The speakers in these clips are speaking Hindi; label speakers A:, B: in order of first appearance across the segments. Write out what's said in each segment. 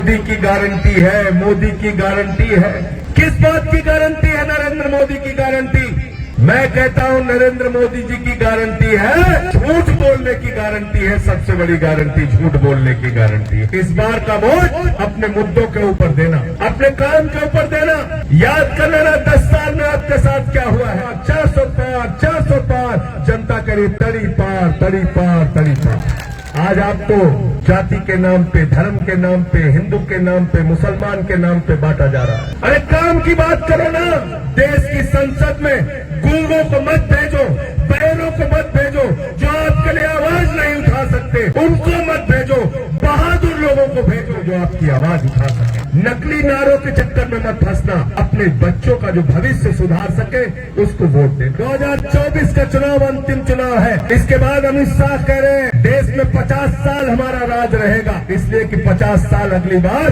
A: मोदी की गारंटी है, मोदी की गारंटी है। किस बात की गारंटी है नरेंद्र मोदी की गारंटी? मैं कहता हूं नरेंद्र मोदी जी की गारंटी है झूठ बोलने की गारंटी है। सबसे बड़ी गारंटी झूठ बोलने की गारंटी है। इस बार का वोट अपने मुद्दों के ऊपर देना, अपने काम के ऊपर देना। याद कर लेना 10 साल में आपके साथ क्या हुआ है। 400 पार, 400 पार, जनता करी तड़ी पार, तड़ी पार, तड़ी पार। आज आपको जाति के नाम पे, धर्म के नाम पे, हिंदू के नाम पे, मुसलमान के नाम पे बांटा जा रहा है। अरे काम की बात करो ना। देश की संसद में गूंगों को मत भेजो, बहनों को मत भेजो, जो आपके लिए आवाज नहीं उठा सकते उनको मत भेजो। बहादुर लोगों को भेजो जो आपकी आवाज उठा सके। नकली नारों के चक्कर में मत फंसना। अपने बच्चों का जो भविष्य सुधार सके उसको वोट दे। 2024 का चुनाव अंतिम चुनाव है। इसके बाद अमित शाह कह रहे हैं देश में 50 साल हमारा राज रहेगा, इसलिए कि 50 साल अगली बार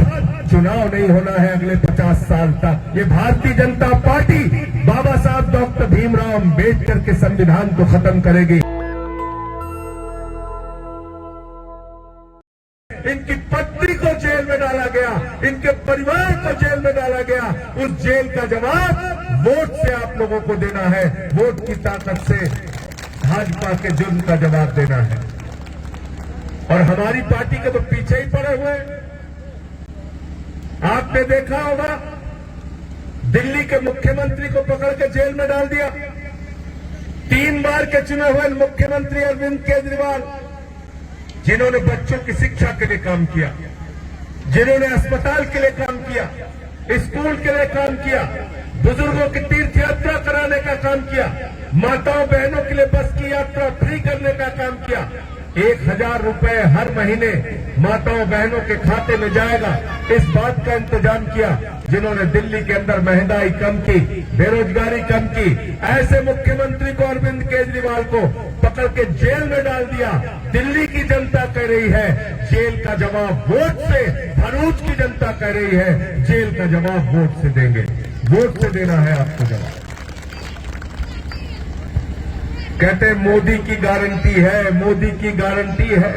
A: चुनाव नहीं होना है। अगले 50 साल तक ये भारतीय जनता पार्टी बाबा साहब डॉक्टर भीमराव अम्बेडकर के संविधान को खत्म करेगी। इनकी पत्नी को जेल में डाला गया, इनके परिवार को जेल में डाला गया। उस जेल का जवाब वोट से आप लोगों को देना है। वोट की ताकत से भाजपा के जुर्म का जवाब देना है। और हमारी पार्टी के तो पीछे ही पड़े हुए हैं। आपने देखा होगा दिल्ली के मुख्यमंत्री को पकड़ के जेल में डाल दिया। 3 बार के चुने हुए मुख्यमंत्री अरविंद केजरीवाल, जिन्होंने बच्चों की शिक्षा के लिए काम किया, जिन्होंने अस्पताल के लिए काम किया, स्कूल के लिए काम किया, बुजुर्गों की तीर्थ यात्रा कराने का काम किया, माताओं बहनों के लिए बस की यात्रा फ्री करने का काम किया। 1000 रुपए हर महीने माताओं बहनों के खाते में जाएगा, इस बात का इंतजाम किया। जिन्होंने दिल्ली के अंदर महंगाई कम की, बेरोजगारी कम की, ऐसे मुख्यमंत्री को अरविंद केजरीवाल को पकड़ के जेल में डाल दिया। दिल्ली की जनता कह रही है जेल का जवाब वोट से, भरूच की जनता कह रही है जेल का जवाब वोट से देंगे। वोट से देना है आपको जवाब। कहते हैं मोदी की गारंटी है, मोदी की गारंटी है।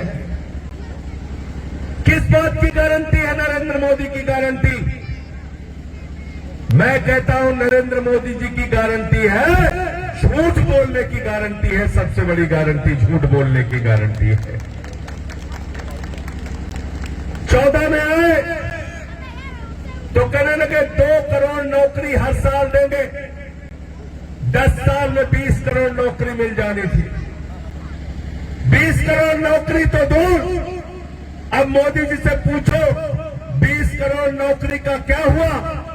A: किस बात की गारंटी है नरेंद्र मोदी की गारंटी? मैं कहता हूं नरेंद्र मोदी जी की गारंटी है झूठ बोलने की गारंटी है। सबसे बड़ी गारंटी झूठ बोलने की गारंटी है। 14 में आए तो कहने लगे 2 करोड़ नौकरी हर साल देंगे। 10 साल में 20 करोड़ नौकरी मिल जानी थी। 20 करोड़ नौकरी तो दूर, अब मोदी जी से पूछो 20 करोड़ नौकरी का क्या हुआ?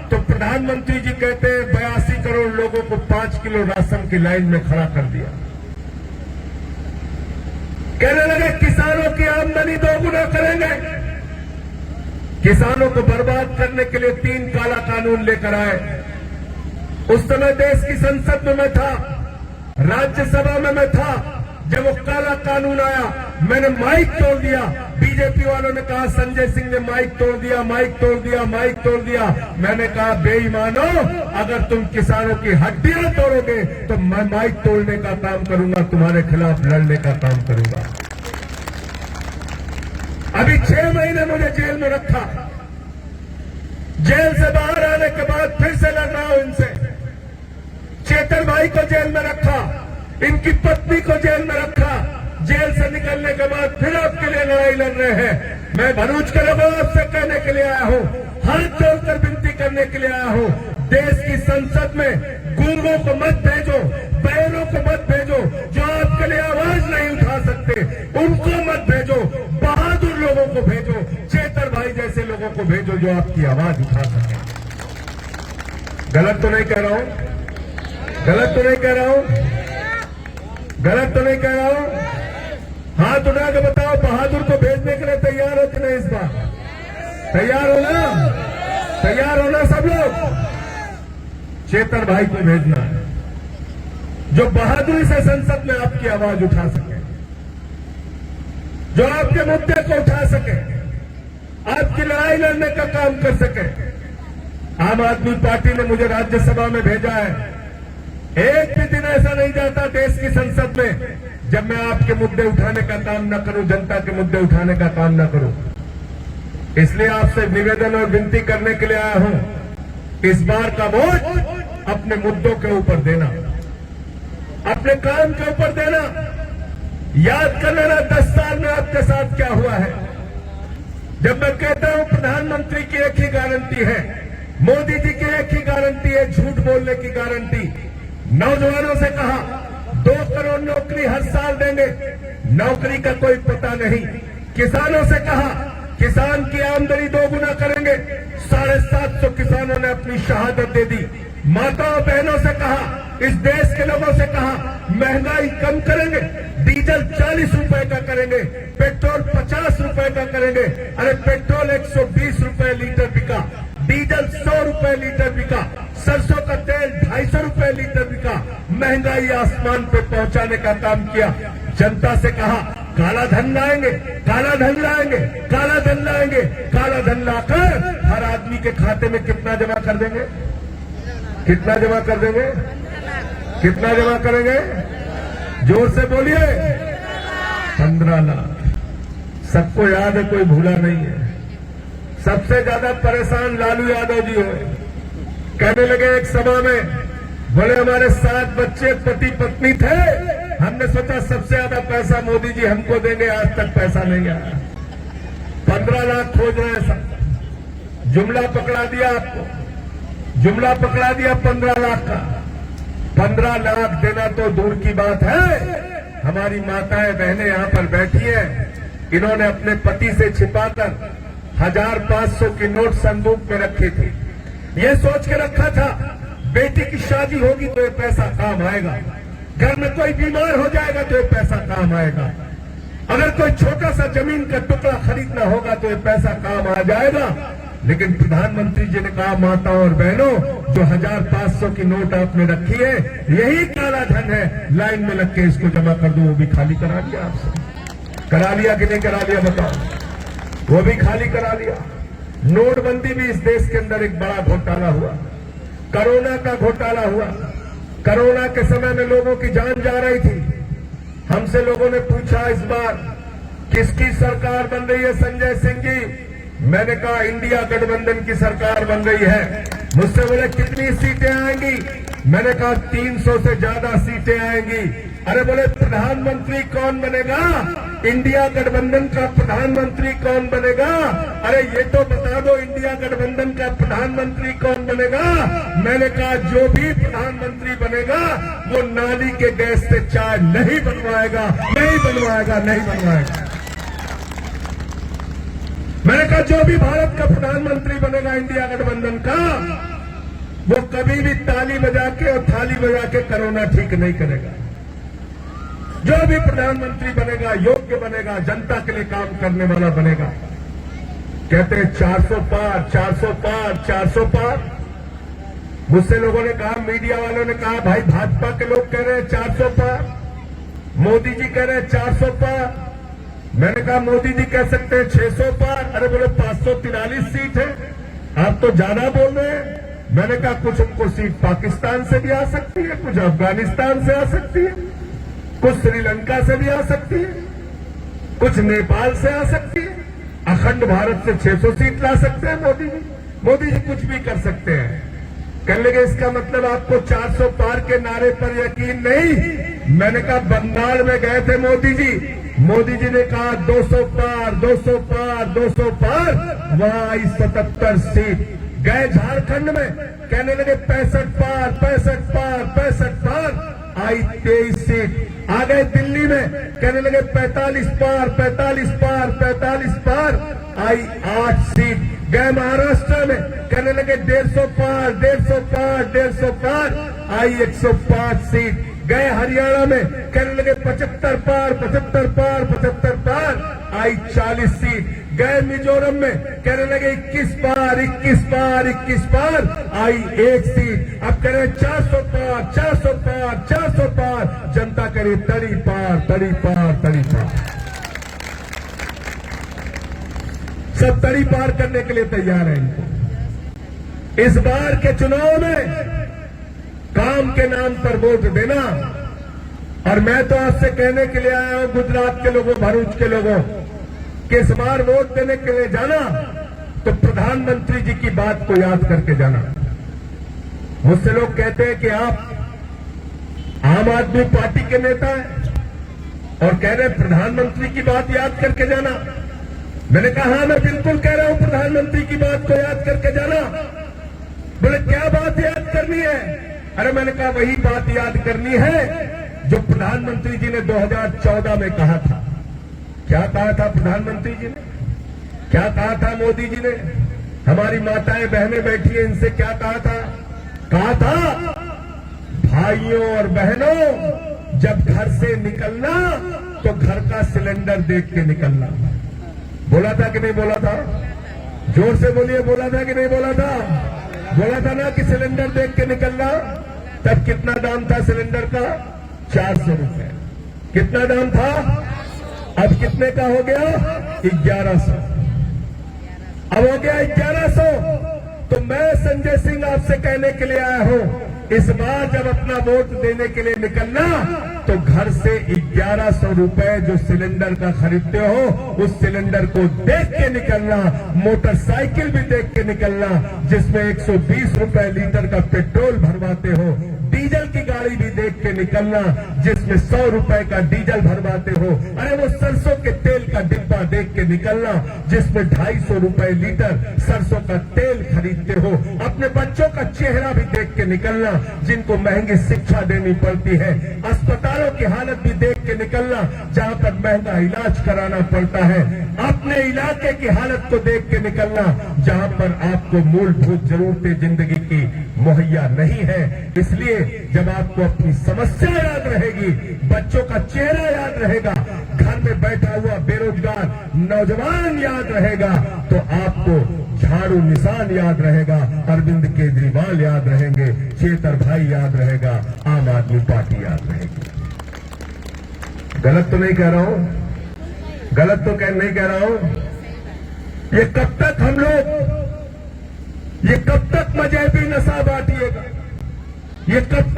A: तो प्रधानमंत्री जी कहते हैं 82 करोड़ लोगों को 5 किलो राशन की लाइन में खड़ा कर दिया। कहने लगे किसानों की आमदनी दोगुना करेंगे। किसानों को बर्बाद करने के लिए 3 काला कानून लेकर आए। उस समय देश की संसद में मैं था, राज्यसभा में मैं था। जब वो काला कानून आया मैंने माइक तोड़ दिया। बीजेपी वालों ने कहा संजय सिंह ने माइक तोड़ दिया, माइक तोड़ दिया, माइक तोड़ दिया। मैंने कहा बेईमानो, अगर तुम किसानों की हड्डियां तोड़ोगे तो मैं माइक तोड़ने का काम करूंगा, तुम्हारे खिलाफ लड़ने का काम करूंगा। अभी 6 महीने मुझे जेल में रखा। जेल से बाहर आने के बाद फिर से लड़ रहा हूं इनसे। चेतन भाई को जेल में रखा, इनकी पत्नी को जेल में रखा। जेल से निकलने के बाद फिर आपके लिए लड़ाई लड़ रहे हैं। मैं भरूच के लोगों से कहने के लिए आया हूं, हाथ जोड़कर विनती करने के लिए आया हूं, देश की संसद में गूंगों को मत भेजो, बहनों को मत भेजो, जो आपके लिए आवाज नहीं उठा सकते उनको मत भेजो। बहादुर लोगों को भेजो, चेतन भाई जैसे लोगों को भेजो जो आपकी आवाज उठा सके। गलत तो नहीं कह रहा हूं, गलत तो नहीं कह रहा हूं, गलत तो नहीं कह रहा हूं। हाथ उठा के बताओ बहादुर को भेजने के लिए तैयार हो कि नहीं? इस बार तैयार हो ना? तैयार हो ना सब लोग? चेतन भाई को भेजना है जो बहादुरी से संसद में आपकी आवाज उठा सके, जो आपके मुद्दे को उठा सके, आपकी लड़ाई लड़ने का काम कर सके। आम आदमी पार्टी ने मुझे राज्यसभा में भेजा है। एक भी दिन ऐसा नहीं जाता देश की संसद में जब मैं आपके मुद्दे उठाने का काम न करूं, जनता के मुद्दे उठाने का काम न करूं। इसलिए आपसे निवेदन और विनती करने के लिए आया हूं, इस बार का वोट अपने मुद्दों के ऊपर देना, अपने काम के ऊपर देना। याद कर लेना 10 साल में आपके साथ क्या हुआ है। जब मैं कहता हूं प्रधानमंत्री की एक ही गारंटी है, मोदी जी की एक ही गारंटी है, झूठ बोलने की गारंटी। नौजवानों से कहा 2 करोड़ नौकरी हर साल देंगे, नौकरी का कोई पता नहीं। किसानों से कहा किसान की आमदनी 2 गुना करेंगे, 750 किसानों ने अपनी शहादत दे दी। माताओं बहनों से कहा, इस देश के लोगों से कहा महंगाई कम करेंगे, डीजल 40 रुपए का करेंगे, पेट्रोल 50 रुपए का करेंगे। अरे पेट्रोल 120 रुपए लीटर बिका, डीजल 100 रुपए लीटर बिका, सरसों का तेल 250 रुपए लीटर बिका। महंगाई आसमान पे पहुंचाने का काम किया। जनता से कहा काला धन लाएंगे, काला धन लाएंगे, काला धन लाएंगे। काला धन लाकर हर आदमी के खाते में कितना जमा कर देंगे? कितना जमा कर देंगे? कितना जमा करेंगे? जोर से बोलिए। 15 लाख। सबको याद है, कोई भूला नहीं है। सबसे ज्यादा परेशान लालू यादव जी हुए। कहने लगे एक सभा में, बोले हमारे 7 बच्चे पति पत्नी थे, हमने सोचा सबसे ज्यादा पैसा मोदी जी हमको देंगे, आज तक पैसा नहीं आया। 15 लाख खोज रहे हैं सब। जुमला पकड़ा दिया आपको, जुमला पकड़ा दिया 15 लाख का। 15 लाख देना तो दूर की बात है। हमारी माताएं बहनें यहां पर बैठी हैं, इन्होंने अपने पति से छिपाकर 1500 की नोट संदूक में रखी थी। ये सोच के रखा था बेटी की शादी होगी तो ये पैसा काम आएगा, घर में कोई बीमार हो जाएगा तो ये पैसा काम आएगा, अगर कोई छोटा सा जमीन का टुकड़ा खरीदना होगा तो ये पैसा काम आ जाएगा। लेकिन प्रधानमंत्री जी ने कहा माताओं और बहनों, जो 1500 की नोट आपने रखी है यही काला धन है, लाइन में लग के इसको जमा कर दो। वो भी खाली करा लिया आपसे, करा लिया कि नहीं करा लिया बताओ? वो भी खाली करा लिया। नोटबंदी भी इस देश के अंदर एक बड़ा घोटाला हुआ, कोरोना का घोटाला हुआ। कोरोना के समय में लोगों की जान जा रही थी। हमसे लोगों ने पूछा इस बार किसकी सरकार बन रही है संजय सिंह जी? मैंने कहा इंडिया गठबंधन की सरकार बन रही है। मुझसे बोले कितनी सीटें आएंगी? मैंने कहा 300 से ज्यादा सीटें आएंगी। अरे बोले प्रधानमंत्री कौन बनेगा? इंडिया गठबंधन का प्रधानमंत्री कौन बनेगा? अरे ये तो बता दो इंडिया गठबंधन का प्रधानमंत्री कौन बनेगा? मैंने कहा जो भी प्रधानमंत्री बनेगा वो नाली के गैस से चाय नहीं बनवाएगा, नहीं बनवाएगा, नहीं बनवाएगा। मैंने कहा जो भी भारत का प्रधानमंत्री बनेगा इंडिया गठबंधन का, वो कभी भी ताली बजा के और थाली बजा के कोरोना ठीक नहीं करेगा। जो भी प्रधानमंत्री बनेगा योग्य बनेगा, जनता के लिए काम करने वाला बनेगा। कहते हैं 400 पार, 400 पार, 400 पार। मुझसे लोगों ने कहा, मीडिया वालों ने कहा भाई भाजपा के लोग कह रहे हैं 400 पार, मोदी जी कह रहे हैं 400 पार। मैंने कहा मोदी जी कह सकते हैं 600 पार। अरे बोले 543 सीट है, आप तो ज्यादा बोल रहे हैं। मैंने कहा कुछ उनको सीट पाकिस्तान से भी आ सकती है, कुछ अफगानिस्तान से आ सकती है, कुछ श्रीलंका से भी आ सकती है, कुछ नेपाल से आ सकती है। अखंड भारत से 600 सीट ला सकते हैं मोदी जी। मोदी जी कुछ भी कर सकते हैं। कहने लगे इसका मतलब आपको 400 पार के नारे पर यकीन नहीं। मैंने कहा बंगाल में गए थे मोदी जी, मोदी जी ने कहा 200 पार, 200 पार, 200 पार, वहां आई 77 सीट। गए झारखंड में, कहने लगे 65 पार, 65 पार, 65 पार, आई 23 सीट। आ गए दिल्ली में, कहने लगे 45 पार, 45 पार, 45 पार, आई 8 सीट। गए महाराष्ट्र में, कहने लगे 150 पार, 150 पार, 150 पार, आई 105 सीट। गए हरियाणा में, कहने लगे 75 पार, 75 पार, 75 पार, आई 40 सीट। गए मिजोरम में, कहने लगे 21 पार, 21 पार, 21 पार, आई 1 सीट। अब कह रहे 400 पार, 400 पार, 400 पार, जनता करे तड़ी पार, तड़ी पार, तड़ी पार। सब तड़ी पार करने के लिए तैयार हैं इनको। इस बार के चुनाव में काम के नाम पर वोट देना। और मैं तो आपसे कहने के लिए आया हूं गुजरात के लोगों, भरूच के लोगों, कि इस बार वोट देने के लिए जाना तो प्रधानमंत्री जी की बात को याद करके जाना। मुझसे लोग कहते हैं कि आप आम आदमी पार्टी के नेता हैं और कह रहे हैं प्रधानमंत्री की बात याद करके जाना। मैंने कहा हाँ, मैं बिल्कुल कह रहा हूं प्रधानमंत्री की बात को याद करके जाना। बोले क्या बात याद करनी है? अरे मैंने कहा वही बात याद करनी है जो प्रधानमंत्री जी ने 2014 में कहा था। क्या कहा था प्रधानमंत्री जी ने? क्या कहा था मोदी जी ने? हमारी माताएं बहनें बैठी हैं, इनसे क्या कहा था? कहा था भाइयों और बहनों, जब घर से निकलना तो घर का सिलेंडर देख के निकलना। बोला था कि नहीं बोला था? जोर से बोलिए, बोला था कि नहीं बोला था? बोला था ना कि सिलेंडर देख के निकलना। तब कितना दाम था सिलेंडर का? 400 रुपए। कितना दाम था? अब कितने का हो गया? 1100। अब हो गया 1100। तो मैं संजय सिंह आपसे कहने के लिए आया हूं, इस बार जब अपना वोट देने के लिए निकलना तो घर से 1100 रुपए जो सिलेंडर का खरीदते हो उस सिलेंडर को देख के निकलना। मोटरसाइकिल भी देख के निकलना जिसमें 120 रुपए लीटर का पेट्रोल भरवाते हो। डीजल की गाड़ी भी देख के निकलना जिसमें 100 रुपए का डीजल भरवाते हो। अरे वो सरसों के तेल का डिब्बा देख के निकलना जिसमें 250 रुपए लीटर सरसों का तेल खरीदते हो। अपने बच्चों का चेहरा भी देख के निकलना जिनको महंगी शिक्षा देनी पड़ती है। अस्पतालों की हालत भी देख के निकलना जहां पर महंगा इलाज कराना पड़ता है। अपने इलाके की हालत को देख के निकलना जहां पर आपको मूलभूत जरूरतें जिंदगी की मुहैया नहीं है। इसलिए जब आपको अपनी समस्या याद रहेगी, बच्चों का चेहरा याद रहेगा, घर में बैठा हुआ बेरोजगार नौजवान याद रहेगा, तो आपको झाड़ू निशान याद रहेगा, अरविंद केजरीवाल याद रहेंगे, चेतर भाई याद रहेगा, आम आदमी पार्टी याद रहेगी। गलत तो नहीं कह रहा हूं? गलत तो नहीं कह रहा हूं? ये कब तक हम लोग, ये कब तक मजहबी नशा बांटिएगा? ये कब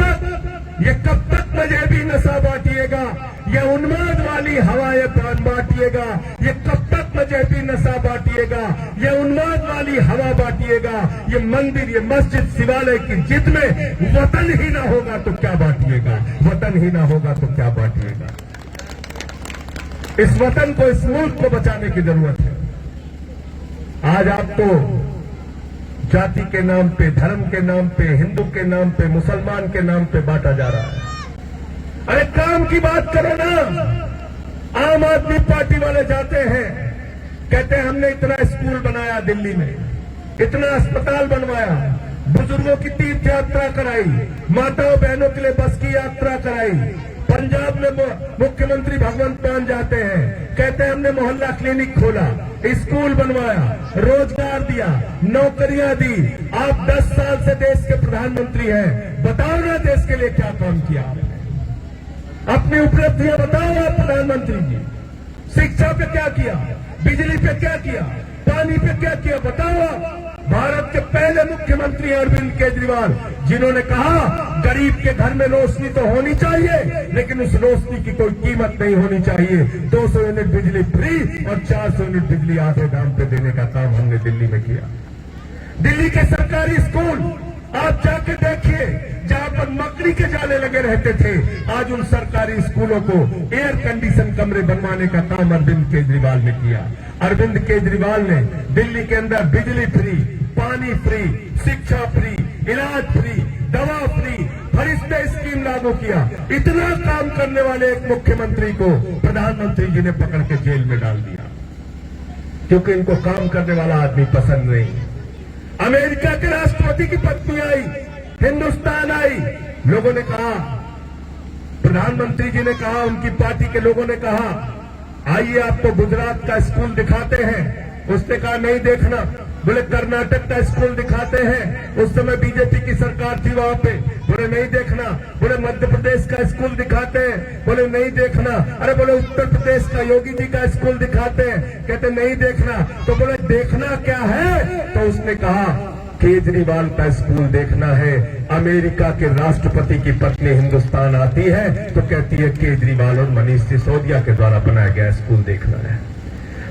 A: तक मजहबी नशा बांटिएगा? ये उन्माद वाली हवाएं बांटिएगा? ये कब तक मजहबी नशा बांटिएगा? ये उन्माद वाली हवा बांटिएगा? ये मंदिर, ये मस्जिद, शिवालय की जिद में वतन ही ना होगा तो क्या बांटिएगा? वतन ही ना होगा तो क्या बांटिएगा? इस वतन को, इस मुल्क को बचाने की जरूरत है। आज आपको जाति के नाम पे, धर्म के नाम पे, हिंदू के नाम पे, मुसलमान के नाम पे बांटा जा रहा है। अरे काम की बात करो ना। आम आदमी पार्टी वाले जाते हैं, कहते हैं हमने इतना स्कूल बनाया दिल्ली में, इतना अस्पताल बनवाया, बुजुर्गों की तीर्थ यात्रा कराई, माताओं बहनों के लिए बस की यात्रा कराई। पंजाब में मुख्यमंत्री भगवंत मान जाते हैं, कहते हैं हमने मोहल्ला क्लिनिक खोला, स्कूल बनवाया, रोजगार दिया, नौकरियां दी। आप 10 साल से देश के प्रधानमंत्री हैं, बताओ ना देश के लिए क्या काम किया? अपनी उपलब्धियां बताओ आप प्रधानमंत्री जी। शिक्षा पे क्या किया? बिजली पे क्या किया? पानी पे क्या किया? बताओ आप। भारत के पहले मुख्यमंत्री अरविंद केजरीवाल, जिन्होंने कहा गरीब के घर में रोशनी तो होनी चाहिए लेकिन उस रोशनी की कोई कीमत नहीं होनी चाहिए। 200 यूनिट बिजली फ्री और 400 यूनिट बिजली आधे दाम पे देने का काम हमने दिल्ली में किया। दिल्ली के सरकारी स्कूल आप जाके देखिए, जहां पर मकड़ी के जाले लगे रहते थे, आज उन सरकारी स्कूलों को एयर कंडीशन कमरे बनवाने का काम अरविंद केजरीवाल ने किया। अरविंद केजरीवाल ने दिल्ली के अंदर बिजली फ्री, पानी फ्री, शिक्षा फ्री, इलाज फ्री, दवा फ्री, फरिश्ते स्कीम लागू किया। इतना काम करने वाले एक मुख्यमंत्री को प्रधानमंत्री जी ने पकड़ के जेल में डाल दिया क्योंकि इनको काम करने वाला आदमी पसंद नहीं। अमेरिका के राष्ट्रपति की पत्नी आई, हिंदुस्तान आई, लोगों ने कहा, प्रधानमंत्री जी ने कहा, उनकी पार्टी के लोगों ने कहा आइए आपको गुजरात का स्कूल दिखाते हैं। उसने कहा नहीं देखना। बोले कर्नाटक का स्कूल दिखाते हैं, उस समय बीजेपी की सरकार थी वहां पे। बोले नहीं देखना। बोले मध्य प्रदेश का स्कूल दिखाते हैं, बोले नहीं देखना। अरे बोले उत्तर प्रदेश का योगी जी का स्कूल दिखाते हैं, कहते नहीं देखना। तो बोले देखना क्या है? तो उसने कहा केजरीवाल का स्कूल देखना है। अमेरिका के राष्ट्रपति की पत्नी हिंदुस्तान आती है तो कहती है केजरीवाल और मनीष सिसोदिया के द्वारा बनाया गया स्कूल देखना है।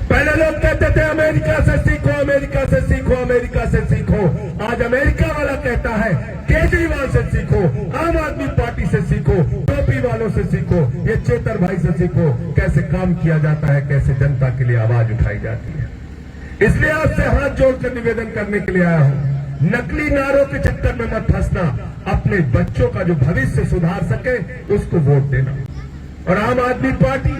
A: पहले लोग कहते थे अमेरिका से सीखो, अमेरिका से सीखो, अमेरिका से सीखो। आज अमेरिका वाला कहता है केजरीवाल से सीखो, आम आदमी पार्टी से सीखो, टोपी वालों से सीखो, ये चेतर भाई से सीखो, कैसे काम किया जाता है, कैसे जनता के लिए आवाज उठाई जाती है। इसलिए आपसे हाथ जोड़कर निवेदन करने के लिए आया हूं, नकली नारों के चक्कर में मत फंसना, अपने बच्चों का जो भविष्य सुधार सके उसको वोट देना। और आम आदमी पार्टी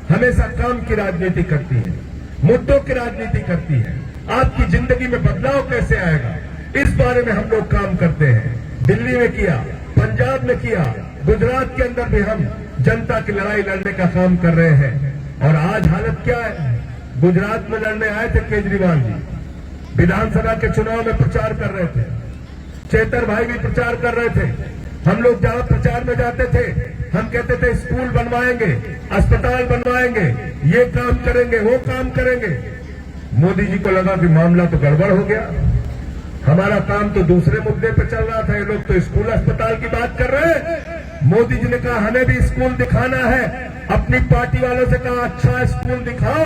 A: हमेशा काम की राजनीति करती है, मुद्दों की राजनीति करती है। आपकी जिंदगी में बदलाव कैसे आएगा, इस बारे में हम लोग काम करते हैं। दिल्ली में किया, पंजाब में किया, गुजरात के अंदर भी हम जनता की लड़ाई लड़ने का काम कर रहे हैं। और आज हालत क्या है, गुजरात में लड़ने आए थे केजरीवाल जी, विधानसभा के चुनाव में प्रचार कर रहे थे, चेतर भाई भी प्रचार कर रहे थे। हम लोग जहां प्रचार में जाते थे हम कहते थे स्कूल बनवाएंगे, अस्पताल बनवाएंगे, ये काम करेंगे, वो काम करेंगे। मोदी जी को लगा कि मामला तो गड़बड़ हो गया, हमारा काम तो दूसरे मुद्दे पे चल रहा था, ये लोग तो स्कूल अस्पताल की बात कर रहे हैं। मोदी जी ने कहा हमें भी स्कूल दिखाना है, अपनी पार्टी वालों से कहा अच्छा स्कूल दिखाओ,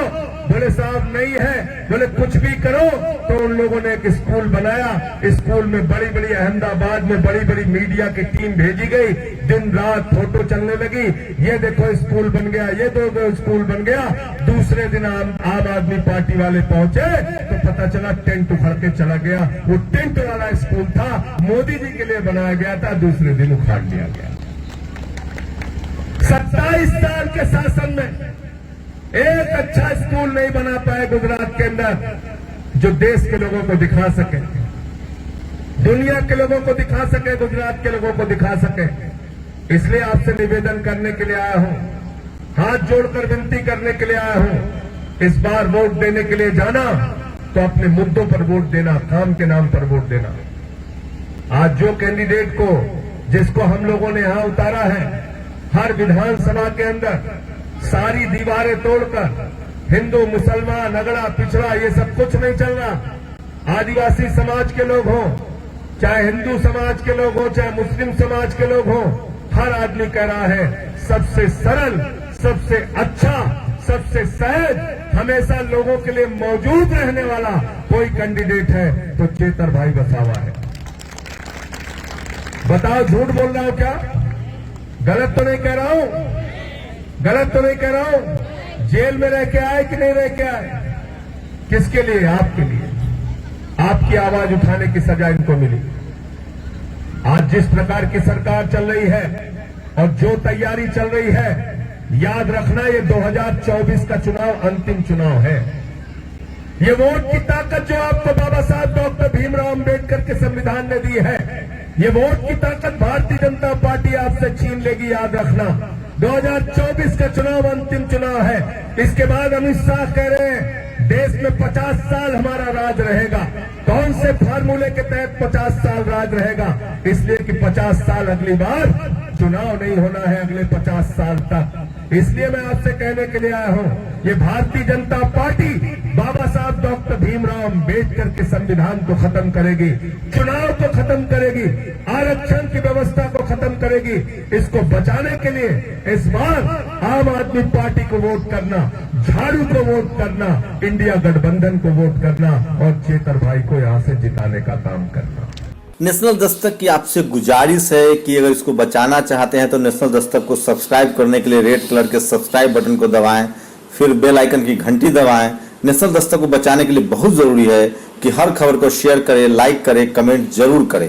A: बोले साहब नहीं है, बोले कुछ भी करो। तो उन लोगों ने एक स्कूल बनाया, स्कूल में बड़ी बड़ी अहमदाबाद में बड़ी बड़ी मीडिया की टीम भेजी गई, दिन रात फोटो चलने लगी, ये देखो स्कूल बन गया, ये देखो स्कूल बन गया। दूसरे दिन आम आदमी पार्टी वाले पहुंचे तो पता चला टेंट उखड़ के चला गया। वो टेंट वाला स्कूल था, मोदी जी के लिए बनाया गया था, दूसरे दिन उखाड़ लिया गया। 27 साल के शासन में एक अच्छा स्कूल नहीं बना पाए गुजरात के अंदर, जो देश के लोगों को दिखा सके, दुनिया के लोगों को दिखा सके, गुजरात के लोगों को दिखा सके। इसलिए आपसे निवेदन करने के लिए आया हूं, हाथ जोड़कर विनती करने के लिए आया हूं। इस बार वोट देने के लिए जाना तो अपने मुद्दों पर वोट देना, काम के नाम पर वोट देना। आज जो कैंडिडेट को, जिसको हम लोगों ने यहां उतारा है, हर विधानसभा के अंदर सारी दीवारें तोड़कर हिंदू मुसलमान अगड़ा पिछड़ा ये सब कुछ नहीं चल रहा। आदिवासी समाज के लोग हों, चाहे हिंदू समाज के लोग हों, चाहे मुस्लिम समाज के लोग हों, हर आदमी कह रहा है सबसे सरल, सबसे अच्छा, सबसे सहज, हमेशा लोगों के लिए मौजूद रहने वाला कोई कैंडिडेट है तो चेतर भाई वसावा है। बताओ झूठ बोल रहा हूं क्या? गलत तो नहीं कह रहा हूं, गलत तो नहीं कह रहा हूं। जेल में रह के आए कि नहीं रह के आए? किसके लिए? आपके लिए। आपकी आवाज उठाने की सजा इनको मिली। आज जिस प्रकार की सरकार चल रही है और जो तैयारी चल रही है, याद रखना ये 2024 का चुनाव अंतिम चुनाव है। ये वोट की ताकत जो आपको बाबा साहब डॉक्टर भीमराव अंबेडकर के संविधान ने दी है, ये वोट की ताकत भारतीय जनता पार्टी आपसे छीन लेगी। याद रखना 2024 का चुनाव अंतिम चुनाव है। इसके बाद अमित शाह कह रहे हैं देश में 50 साल हमारा राज रहेगा। कौन से फार्मूले के तहत 50 साल राज रहेगा? इसलिए कि 50 साल अगली बार चुनाव नहीं होना है, अगले 50 साल तक। इसलिए मैं आपसे कहने के लिए आया हूं, ये भारतीय जनता पार्टी बाबा साहब डॉक्टर भीमराव अंबेडकर के संविधान को खत्म करेगी, चुनाव को खत्म करेगी, आरक्षण की व्यवस्था को खत्म करेगी। इसको बचाने के लिए इस बार आम आदमी पार्टी को वोट करना, झाड़ू को वोट करना, इंडिया गठबंधन को वोट करना और चेतर भाई को यहां से जिताने का काम करना।
B: नेशनल दस्तक की आपसे गुजारिश है कि अगर इसको बचाना चाहते हैं तो नेशनल दस्तक को सब्सक्राइब करने के लिए रेड कलर के सब्सक्राइब बटन को दबाएं, फिर बेल आइकन की घंटी दबाएं। नेशनल दस्तक को बचाने के लिए बहुत जरूरी है कि हर खबर को शेयर करें, लाइक करें, कमेंट जरूर करें।